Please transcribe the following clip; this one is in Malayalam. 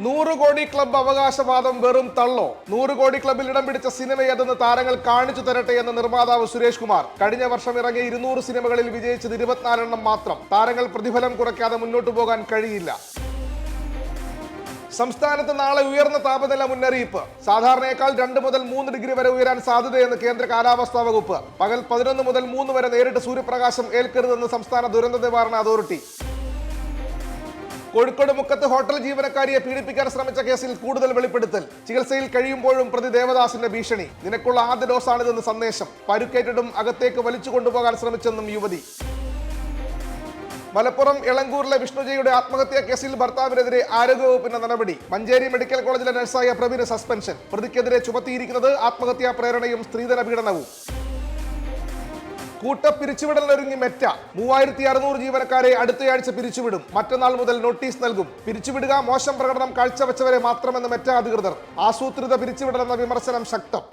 100 കോടി ക്ലബ് അവകാശവാദം വെറും തള്ളോ? 100 കോടി ക്ലബിൽ ഇടം പിടിച്ച സിനിമയേതെന്ന് താരങ്ങൾ കാണിച്ചു തരട്ടെ എന്ന് നിർമ്മാതാവ് സുരേഷ് കുമാർ. കഴിഞ്ഞ വർഷം ഇറങ്ങിയ 200 സിനിമകളിൽ വിജയിച്ചത് 24 എണ്ണം മാത്രം. താരങ്ങൾ പ്രതിഫലം കുറയ്ക്കാതെ മുന്നോട്ടു പോകാൻ കഴിയില്ല. സംസ്ഥാനത്ത് നാളെ ഉയർന്ന താപനില മുന്നറിയിപ്പ്. സാധാരണയേക്കാൾ 2 മുതൽ 3 ഡിഗ്രി വരെ ഉയരാൻ സാധ്യതയെന്ന് കേന്ദ്ര കാലാവസ്ഥാ വകുപ്പ്. പകൽ 11 മുതൽ 3 വരെ നേരിട്ട് സൂര്യപ്രകാശം ഏൽക്കരുതെന്ന് സംസ്ഥാന ദുരന്ത നിവാരണ അതോറിറ്റി. കോഴിക്കോട് മുക്കത്ത് ഹോട്ടൽ ജീവനക്കാരിയെ പീഡിപ്പിക്കാൻ ശ്രമിച്ച കേസിൽ കൂടുതൽ വെളിപ്പെടുത്തൽ. ചികിത്സയിൽ കഴിയുമ്പോഴും പ്രതി ദേവദാസിന്റെ ഭീഷണി. നിനക്കുള്ള ആദ്യ ഡോസാണിതെന്ന് സന്ദേശം. പരുക്കേറ്റിട്ടും അകത്തേക്ക് വലിച്ചു കൊണ്ടുപോകാൻ ശ്രമിച്ചെന്നും യുവതി. മലപ്പുറം എളങ്കൂരിലെ വിഷ്ണുജയുടെ ആത്മഹത്യാ കേസിൽ ഭർത്താവിനെതിരെ ആരോഗ്യവകുപ്പിന്റെ നടപടി. മഞ്ചേരി മെഡിക്കൽ കോളേജിലെ നഴ്സായ പ്രവീണ് സസ്പെൻഷൻ. പ്രതിക്കെതിരെ ചുമത്തിയിരിക്കുന്നത് ആത്മഹത്യാ പ്രേരണയും സ്ത്രീധന പീഡനവും. കൂട്ടപ്പിരിച്ചുവിടലിനൊരുങ്ങി മെറ്റ. 3600 ജീവനക്കാരെ അടുത്തയാഴ്ച പിരിച്ചുവിടും. മറ്റന്നാൾ മുതൽ നോട്ടീസ് നൽകും. പിരിച്ചുവിടുക മോശം പ്രകടനം കാഴ്ചവെച്ചവരെ മാത്രമെന്ന് മെറ്റ അധികൃതർ. ആസൂത്രിത പിരിച്ചുവിടലെന്ന വിമർശനം ശക്തം.